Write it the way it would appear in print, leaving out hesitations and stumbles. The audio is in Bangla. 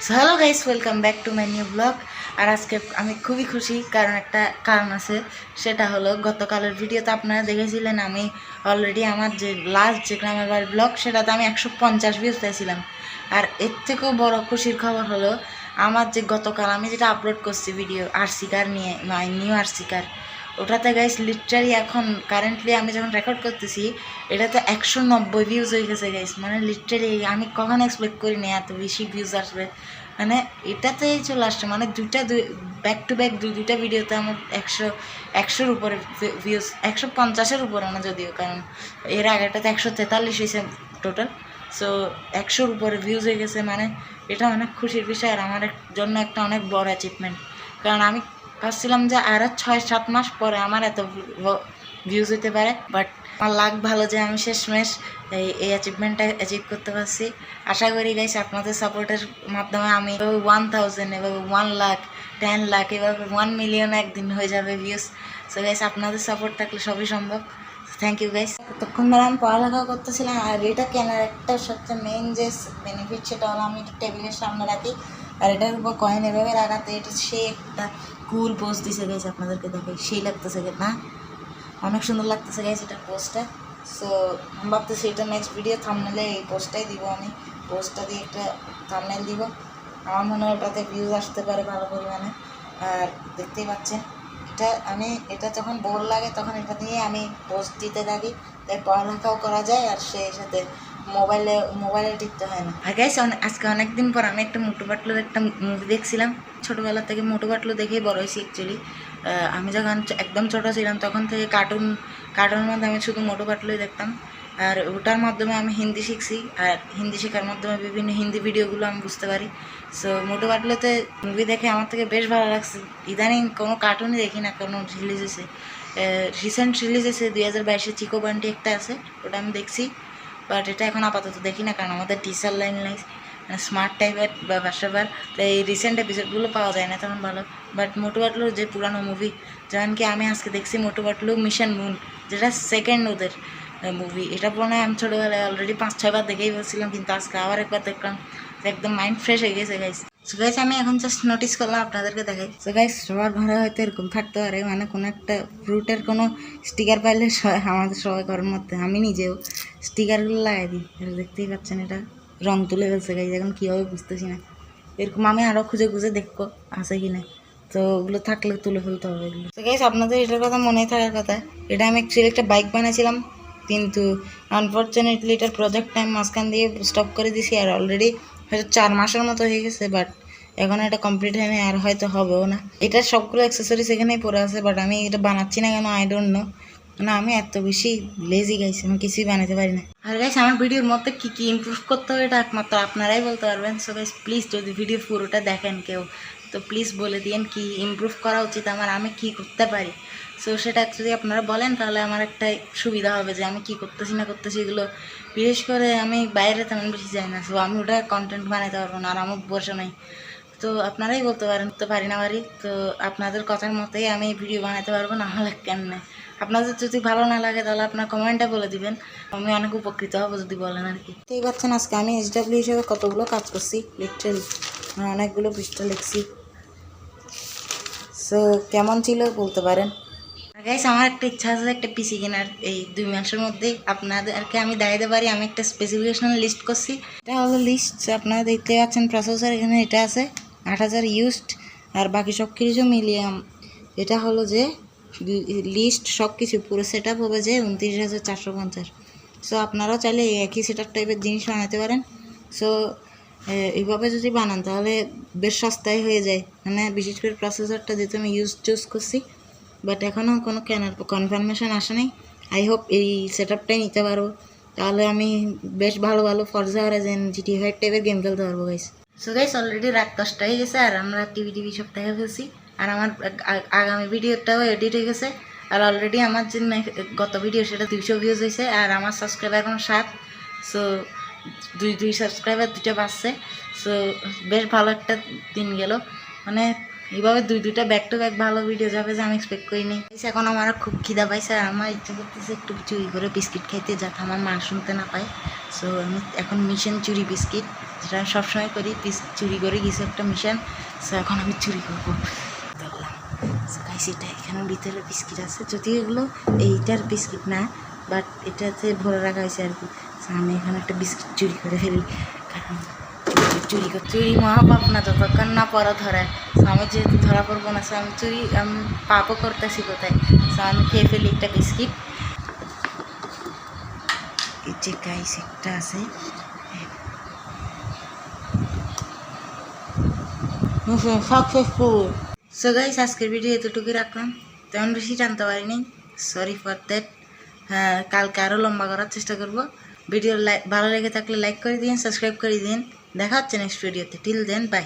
So hello guys, welcome back to my new blog. আর আজকে আমি খুবই খুশি, কারণ একটা কারণ আছে। সেটা হলো গতকালের ভিডিওতে আপনারা দেখেছিলেন আমি অলরেডি আমার যে লাস্ট যে গ্রামের বাড়ির ব্লগ, সেটাতে আমি 150 ভিউজ পেয়েছিলাম। আর এর থেকেও বড় খুশির খবর হলো আমার যে গতকাল আমি যেটা আপলোড করছি ভিডিও আরসি কার নিয়ে, মাই নিউ আরসি কার, ওটাতে গাইস লিটারালি এখন কারেন্টলি আমি যখন রেকর্ড করতেছি এটাতে 190 ভিউজ হয়ে গেছে গাইস। মানে লিটারালি আমি কখনো এক্সপেক্ট করিনি এত বেশি ভিউজ আসবে। মানে এটাতেই চলে আসছে, মানে ব্যাক টু ব্যাক দুইটা ভিডিওতে আমার একশোর উপরে ভিউজ, 150-এর উপরে না যদিও, কারণ এর আগেটাতে 143 হয়েছে টোটাল। সো 100-র উপরে ভিউজ হয়ে গেছে। মানে এটা অনেক খুশির বিষয় আর আমার জন্য একটা অনেক বড় অ্যাচিভমেন্ট। কারণ আমি ভাবছিলাম যে আরও 6-7 মাস পরে আমার এত ভিউজ হতে পারে, বাট আমার লাক ভালো যে আমি শেষমেশ এই অ্যাচিভমেন্টটা অ্যাচিভ করতে পারছি। আশা করি গাইস আপনাদের সাপোর্টের মাধ্যমে আমি এভাবে 1000, এভাবে 1 লাখ, 10 লাখ, এভাবে 1 মিলিয়ন একদিন হয়ে যাবে ভিউজ। সো গাইস আপনাদের সাপোর্ট থাকলে সবই সম্ভব। Thank you guys. ততক্ষণ ধরে আমি পড়ালেখা করতেছিলাম, আর এটা কেনার একটা সবচেয়ে মেইন যে বেনিফিট সেটা হলো আমি এটা টেবিলের সামনে রাখি, আর এটার উপর কয়েন এভাবে রাখাতে এটা সেই একটা কুল পোস্ট দিছে গাইস। আপনাদেরকে দেখাই, সেই লাগতেছে না? অনেক সুন্দর লাগতেছে গাইস এটার পোস্টটা। সো আমি ভাবতেছি এটা নেক্সট ভিডিও থাম্বনেলে এই পোস্টটাই দিব, আমি পোস্টটা দিয়ে একটা থাম্বনেল দিব। আমার মনে হয় ওটাতে ভিউজ আসতে পারে ভালো পরিমাণে। আর দেখতেই পাচ্ছেন এটা যখন বোর লাগে তখন এটা দিয়ে আমি পোস্ট দিতে থাকি, তাই পড়ালেখাও করা যায় আর সেই সাথে মোবাইলে টিপতে হয় না। আর গাইস আজকে অনেকদিন পর আমি একটা মোটু পাতলুর একটা মুভি দেখছিলাম। ছোটোবেলা থেকে মোটু পাতলু দেখেই বড় হয়েছি অ্যাকচুয়ালি। আমি যখন একদম ছোটো ছিলাম তখন থেকে কার্টুনের মধ্যে আমি শুধু মোটু পাতলুই দেখতাম। আর ওটার মাধ্যমে আমি হিন্দি শিখছি, আর হিন্দি শেখার মাধ্যমে বিভিন্ন হিন্দি ভিডিওগুলো আমি বুঝতে পারি। সো মোটু পাতলুতে মুভি দেখে আমার থেকে বেশ ভালো লাগছে। ইদানিং কোনো কার্টুনই দেখি না, কোনো রিলিজ হয়েছে, রিসেন্ট রিলিজ হয়েছে 2022-এ চিকো বান্টি একটা আছে, ওটা আমি দেখছি। বাট এটা এখন আপাতত দেখি না, কারণ আমাদের টিচার লাইন নাই, মানে স্মার্ট টাইপের বা ব্যাপার, তাই এই রিসেন্ট এপিসোডগুলো পাওয়া যায় না তেমন ভালো। বাট মোটু পাতলুর যে পুরানো মুভি, যেমন কি আমি আজকে দেখছি মোটু পাতলু মিশন মুন, যেটা সেকেন্ড ওদের মুভি, এটা মনে হয় আমি ছোটোবেলায় অলরেডি 5-6 বার দেখেই বলছিলাম, কিন্তু আজকে আবার একবার দেখলাম, একদম মাইন্ড ফ্রেশ হয়ে গেছে গাইস। সো গাইস আমি এখন জাস্ট নোটিস করলাম আপনাদেরকে দেখাই। সো গাইস সবার ঘরে হয়তো এরকম থাকতে পারে, মানে কোনো একটা ফ্রুটের কোনো স্টিকার পাইলে আমাদের সবাই ঘরের মধ্যে, আমি নিজেও স্টিকারগুলো লাগাই দিই। দেখতেই পাচ্ছেন এটা রং তুলে ফেলছে গাইস, এখন কীভাবে বুঝতেছি না। এরকম আমি আরও খুঁজে খুঁজে দেখবো আছে কি না, তো ওগুলো থাকলে তুলে ফেলতে হবে এগুলো। তো গাইস আপনাদের এটার কথা মনেই থাকার কথা, এটা আমি অ্যাকচুয়ালি একটা বাইক বানাইছিলাম, কিন্তু আনফর্চুনেটলি এটার প্রজেক্ট টাইম মাঝখান দিয়ে স্টপ করে দিছি। আর অলরেডি হয়তো 4 মাসের মতো হয়ে গেছে, বাট এখন এটা কমপ্লিট হয়নি, আর হয়তো হবেও না। এটার সবগুলো অ্যাক্সেসরিজ এখানেই পড়ে আছে, বাট আমি এটা বানাচ্ছি না কেন আই ডোন্ট নো। মানে আমি এত বেশি লেজি গাইছি, আমি কিছুই বানাতে পারি না। আর গাইস আমার ভিডিওর মধ্যে কী কী ইমপ্রুভ করতে হবে এটা একমাত্র আপনারাই বলতে পারবেন। সো গাইস প্লিজ যদি ভিডিও পুরোটা দেখেন কেউ, তো প্লিজ বলে দিন কি ইমপ্রুভ করা উচিত আমার, আমি কি করতে পারি। সো সেটা যদি আপনারা বলেন তাহলে আমার একটা সুবিধা হবে যে আমি কি করতেছি না করতেছি এগুলো। বিশেষ করে আমি বাইরে তেমন বেশি যাই না, সো আমি ওটা কন্টেন্ট বানাতে পারবো না, আর আমার বসে নাই। তো আপনারাই বলতে পারেন, তো পারি না পারি, তো আপনাদের কথার মতোই আমি ভিডিও বানাতে পারবো, না হলে কেমনে। আপনাদের যদি ভালো না লাগে তাহলে আপনার কমেন্টে বলে দিবেন, আমি অনেক উপকৃত হবো যদি বলেন আর কি। এই পাচ্ছেন আজকে আমি SW হিসেবে কতগুলো কাজ করছি, লিটারালি অনেকগুলো পৃষ্ঠা লিখছি। সো কেমন ছিল বলতে পারেন। গাইস আমার একটা ইচ্ছা আছে একটা পিসি কেনার, এই 2 মাসের মধ্যেই আপনাদেরকে আমি দেখাতে পারি। আমি একটা স্পেসিফিকেশন লিস্ট করছি, এটা হলো লিস্ট, আপনারা দেখতে পাচ্ছেন। প্রসেসর এখানে এটা আছে 8000 ইউজড, আর বাকি সব কিছু মিলিয়ে এটা হলো যে লিস্ট সব কিছু পুরো সেট আপ হবে যে 29,450। সো আপনারাও চাইলে একই সেট আপ টাইপের জিনিস বানাতে পারেন। সো এইভাবে যদি বানান তাহলে বেশ সস্তায় হয়ে যায়, মানে বিশেষ করে প্রসেসরটা যেহেতু আমি চুজ করছি, বাট এখনও কোনো কেনার কনফার্মেশন আসে নাই। আই হোপ এই সেট আপটাই নিতে পারবো, তাহলে আমি বেশ ভালো ভালো ফরজা হরাইজন GTA 5 টাইপের গেম খেলতে পারবো গাইস। সো গাইস অলরেডি রাত 10টা হয়ে গেছে, আর আমরা টিভি সব দেখে ফেলছি, আর আমার আগামী ভিডিওটাও এডিট হয়ে গেছে। আর অলরেডি আমার যে গত ভিডিও সেটা 200 ভিউজ হয়েছে, আর আমার সাবস্ক্রাইবার এখন 7। সো দুই সাবস্ক্রাইবার 2টা বাড়ছে। সো বেশ ভালো একটা দিন গেল, মানে এইভাবে দুইটা ব্যাক টু ব্যাক ভালো ভিডিও যাবে যে আমি এক্সপেক্ট করিনি। এখন আমার খুব খিদা পাইছে আর আমার ইচ্ছা করতেছে একটু চুরি করে বিস্কিট খাইতে, যাতে আমার মা শুনতে না পায়। সো আমি এখন মিশন চুরি বিস্কিট, যেটা আমি সবসময় করি, চুরি করে গেছি একটা মিশন। সো এখন আমি চুরি করবো দেখলাম। সো গাইস এটা এখানের ভিতরে বিস্কিট আছে, যদিও এগুলো এইটার বিস্কিট না, বাট এটাতে ভরে রাখা হয়েছে আর কি। সো আমি এখানে একটা বিস্কিট চুরি করে ফেলি, কারণ চুরি মহাপাপ না যতক্ষণ না পড়া ধরায়। সো আমি যেহেতু ধরা পড়বো না, সো আমি পাপও করতেছি কোথায়। সো আমি খেয়ে ফেলি একটা বিস্কিট। এই যে গাইস একটা আছে, সাকসেসফুল। সো গাইস আজকের ভিডিও এতটুকুই রাখলাম, তেমন বেশি জানতে পারিনি, সরি ফর দ্যাট। হ্যাঁ, কালকে আরও লম্বা করার চেষ্টা করব। ভিডিও ভালো লেগে থাকলে লাইক করে দিন, সাবস্ক্রাইব করে দিন। দেখা হচ্ছে নেক্সট ভিডিওতে। Till then by.